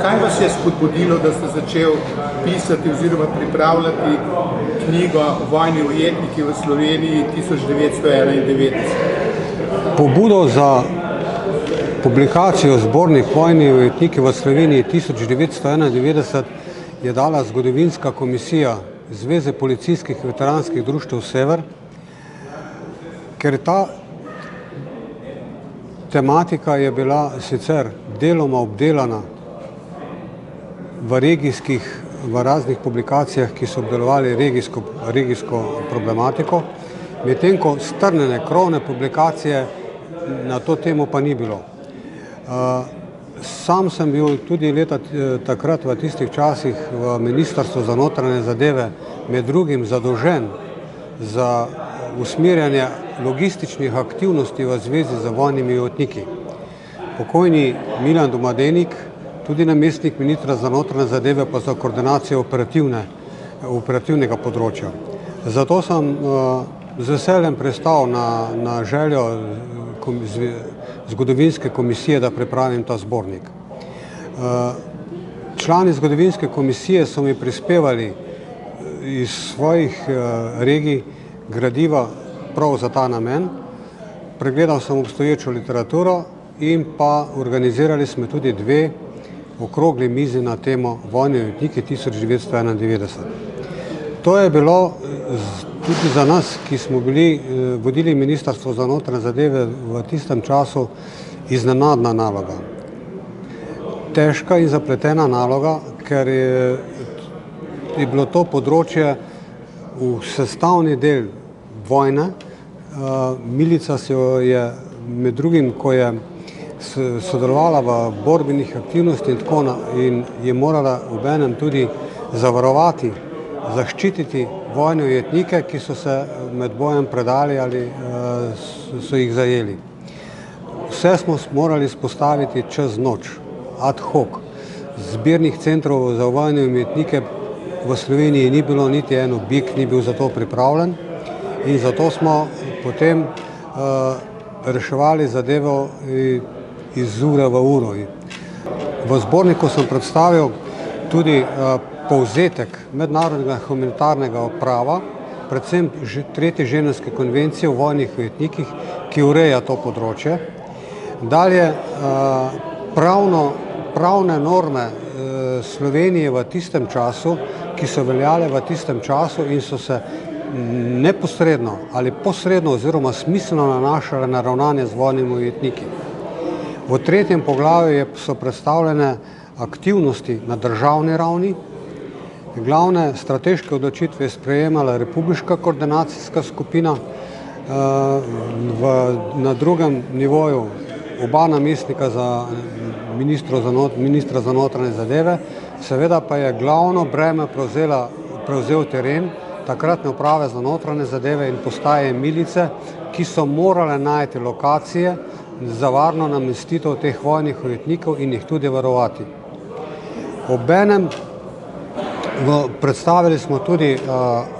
Kaj vas je spodbudilo, da ste začel pisati oziroma pripravljati knjigo Vojni ujetniki v Sloveniji 1991? Pobudo za publikacijo zbornik Vojni ujetniki v Sloveniji 1991 je dala zgodovinska komisija Zveze policijskih veteranskih društev Sever, ker ta tematika je bila sicer deloma obdelana v raznih publikacijah, ki so obdelovali regijsko problematiko, medtem ko strnjene krovne publikacije na to temo pa ni bilo. Sam sem bil tudi takrat v tistih časih v Ministrstvu za notranje zadeve med drugim zadolžen za usmerjanje logističnih aktivnosti v zvezi z vojnimi ujetniki. Pokojni Milan Domadenik, tudi namestnik ministra za notranje zadeve, pa za koordinacijo operativnega področja. Zato sem z veseljem pristal na željo zgodovinske komisije, da pripravim ta zbornik. Člani zgodovinske komisije so mi prispevali iz svojih regij gradiva prav za ta namen. Pregledal sem obstoječo literaturo in pa organizirali smo tudi dve okrogli mizi na temo Vojni ujetniki 1991. To je bilo tudi za nas, ki smo vodili Ministrstvo za notranje zadeve v tistem času, iznenadna naloga. Težka in zapletena naloga, ker je bilo to področje v sestavni del vojne. Milica se je med drugim, ko je sodelovala v borbenih aktivnosti in je morala obenem tudi zavarovati, zaščititi vojne ujetnike, ki so se med bojem predali ali so jih zajeli. Vse smo morali spostaviti čez noč, ad hoc. Zbirnih centrov za vojne ujetnike v Sloveniji ni bilo, niti en objekt ni bil za to pripravljen in zato smo potem reševali zadevo iz ure v uro. V zborniku sem predstavil tudi povzetek mednarodnega humanitarnega prava, predvsem tretje ženevske konvencije o vojnih ujetnikih, ki ureja to področje. Dalje pravne norme Slovenije v tistem času, ki so veljale v tistem času in so se neposredno ali posredno oziroma smiselno nanašale na ravnanje z vojnimi ujetniki. V tretjem poglavju so predstavljene aktivnosti na državni ravni. Glavne strateške odločitve je sprejemala republiška koordinacijska skupina, na drugem nivoju oba namestnika za ministra za notranje zadeve, seveda pa je glavno breme prevzel teren, takratne uprave za notranje zadeve in postaje milice, ki so morale najti lokacije za varno namestitev teh vojnih ujetnikov in jih tudi varovati. Obenem predstavili smo tudi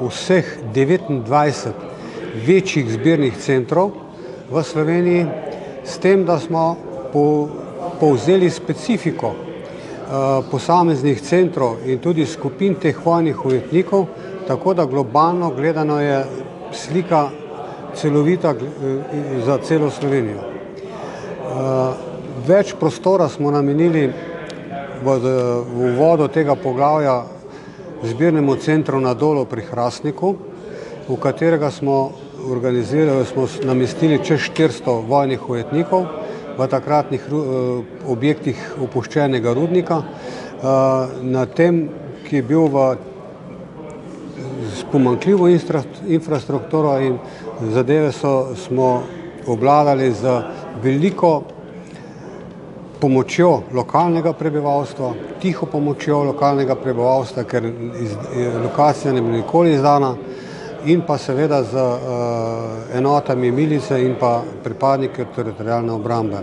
vseh 29 večjih zbirnih centrov v Sloveniji, s tem, da smo povzeli specifiko posameznih centrov in tudi skupin teh vojnih ujetnikov, tako da globalno gledano je slika celovita za celo Slovenijo. Več prostora smo namenili v uvodu tega poglavja zbirnemu centru na Dolu pri Hrastniku, v katerega smo namestili čez 400 vojnih ujetnikov v takratnih objektih opuščenega rudnika. Na tem, ki je bil s pomanjkljivo infrastrukturo in zadeve smo obvladali z veliko pomočjo lokalnega prebivalstva, tiho pomočjo lokalnega prebivalstva, ker lokacija ne bi nikoli izdana, in pa seveda z enotami milice in pa pripadniki teritorialne obrambe.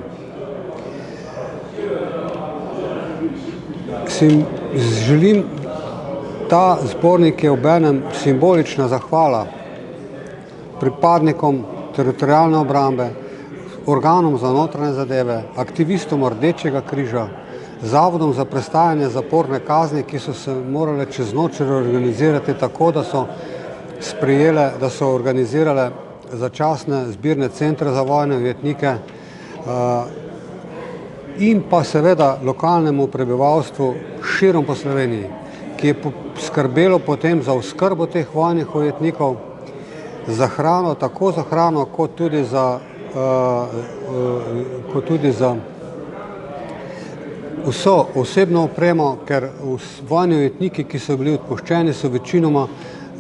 Želim, ta zbornik je obenem simbolična zahvala pripadnikom teritorialne obrambe, organom za notranje zadeve, aktivistom Rdečega križa, zavodom za prestajanje zaporne kazni, ki so se morale čez noč reorganizirati tako, da so organizirale začasne zbirne centre za vojne ujetnike in pa seveda lokalnemu prebivalstvu širom po Sloveniji, ki je skrbelo potem za oskrbo teh vojnih ujetnikov, za hrano, tako za hrano, kot tudi za vso osebno opremo, ker vojni ujetniki, ki so bili odpuščeni, so večinoma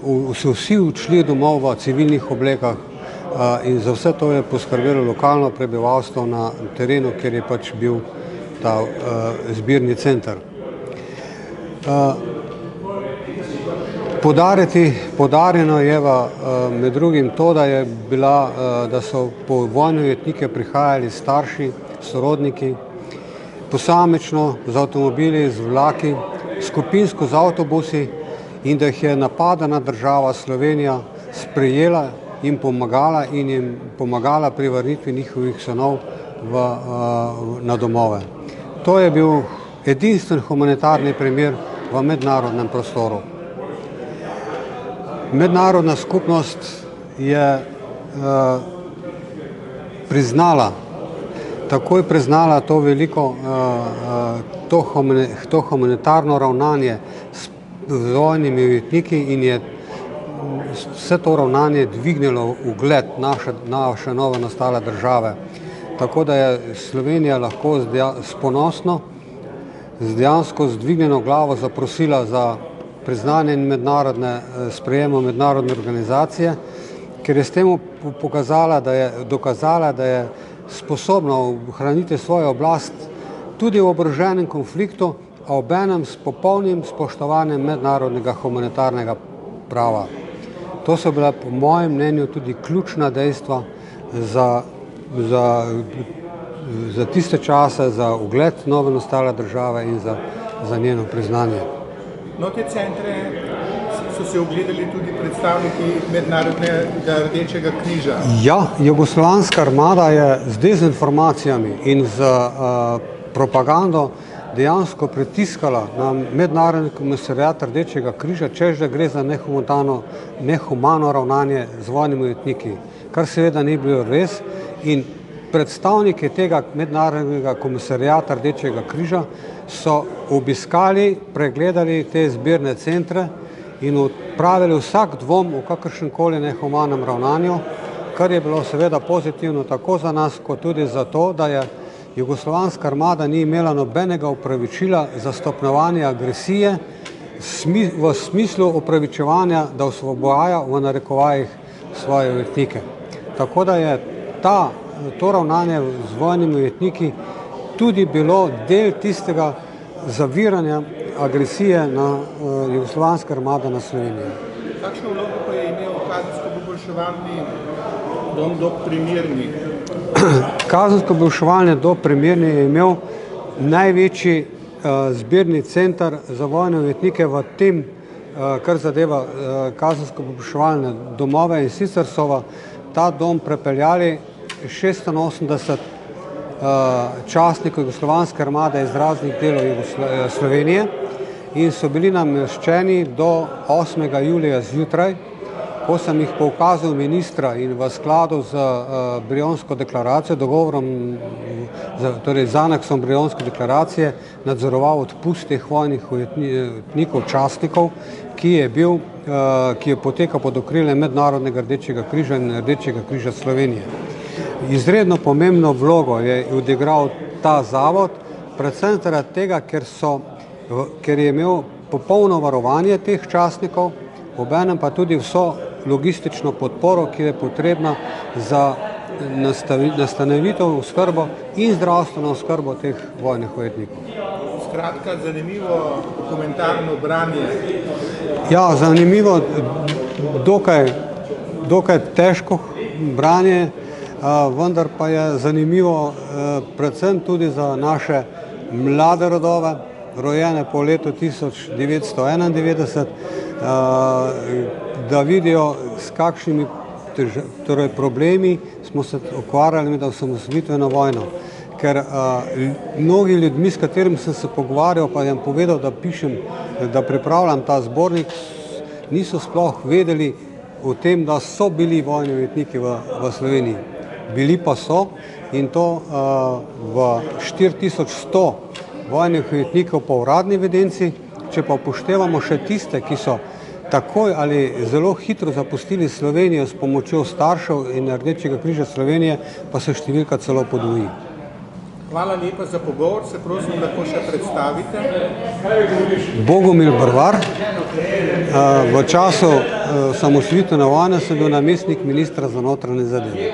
vsi odšli domov v civilnih oblekah in za vse to je poskrbelo lokalno prebivalstvo na terenu, kjer je pač bil ta zbirni center. Poudarjeno je med drugim to, da so po vojne ujetnike prihajali starši, sorodniki, posamično z avtomobili, z vlaki, skupinsko z avtobusi in da jih je napadena država Slovenija sprejela in jim pomagala pri vrnitvi njihovih sinov na domove. To je bil edinstven humanitarni primer v mednarodnem prostoru. Mednarodna skupnost je takoj priznala to veliko, to humanitarno ravnanje s vojnimi ujetniki in je vse to ravnanje dvignilo ugled naše novo nastale države. Tako da je Slovenija lahko ponosno, z dejansko zdvignjeno glavo zaprosila za priznanje in sprejemo mednarodne organizacije, ker je s tem dokazala, da je sposobna ohraniti svojo oblast tudi v oboroženem konfliktu, a obenem s popolnim spoštovanjem mednarodnega humanitarnega prava. To so bila po mojem mnenju tudi ključna dejstva za tiste čase, za ugled nove nastale države in za njeno priznanje. No, te centre so se ogledali tudi predstavniki Mednarodnega Rdečega križa. Ja, jugoslovanska armada je z dezinformacijami in z propagando dejansko pritiskala na Mednarodni komisariat Rdečega križa, češ da gre za nehumano ravnanje z vojnimi ujetniki, kar seveda ni bilo res in predstavniki tega Mednarodnega komisariata Rdečega križa so obiskali, pregledali te zbirne centre in odpravili vsak dvom o kakršnemkoli nehumanem ravnanju, kar je bilo seveda pozitivno tako za nas, kot tudi za to, da je jugoslovanska armada ni imela nobenega opravičila za stopnjevanje agresije v smislu opravičevanja, da osvoboja v narekovajih svoje ujetnike. Tako da je to ravnanje z vojnimi ujetniki tudi bilo del tistega zaviranja agresije na jugoslovanske armade na Slovenijo. Kakšno vlogo pa je imel kazensko-poboljševalni dom Dob Primerni? Kazensko-poboljševalni dom Primerni je imel največji zbirni center za vojne ujetnike v tem, kar zadeva kazensko-poboljševalne domove, in sicer so v ta dom prepeljali 86 častnikov jugoslovanske armade iz raznih delov Slovenije in so bili nameščeni do 8. julija zjutraj, ko sem jih po ukazu ministra in v skladu z Brionsko deklaracijo, dogovorom, torej z aneksom Brionske deklaracije, nadzoroval odpust teh vojnih ujetnikov, častnikov, ki je potekal pod okriljem Mednarodnega Rdečega križa in Rdečega križa Slovenije. Izredno pomembno vlogo je odigral ta zavod, predvsem zaradi tega, ker je imel popolno varovanje teh častnikov, obenem pa tudi vso logistično podporo, ki je potrebna za nastanitev, oskrbo in zdravstveno oskrbo teh vojnih ujetnikov. Skratka, zanimivo dokumentarno branje. Ja, zanimivo, dokaj težko branje, vendar pa je zanimivo predvsem tudi za naše mlade rodove, rojene po letu 1991, da vidijo, s kakšnimi problemi smo se ukvarjali med osamosvojitveno vojno. ker mnogi ljudmi, s katerim sem se pogovarjal, pa jim povedal, da pripravljam ta zbornik, niso sploh vedeli o tem, da so bili vojni ujetniki v Sloveniji. Bili pa so, in to v 4100 vojnih ujetnikov po uradni evidenci. Če pa upoštevamo še tiste, ki so takoj ali zelo hitro zapustili Slovenijo s pomočjo staršev in Rdečega križa Slovenije, pa se številka celo podvoji. Hvala lepa za pogovor, se prosim, lahko še predstavite. Bogomil Brvar, v času osamosvojitvene vojne sem bil namestnik ministra za notranje zadeve.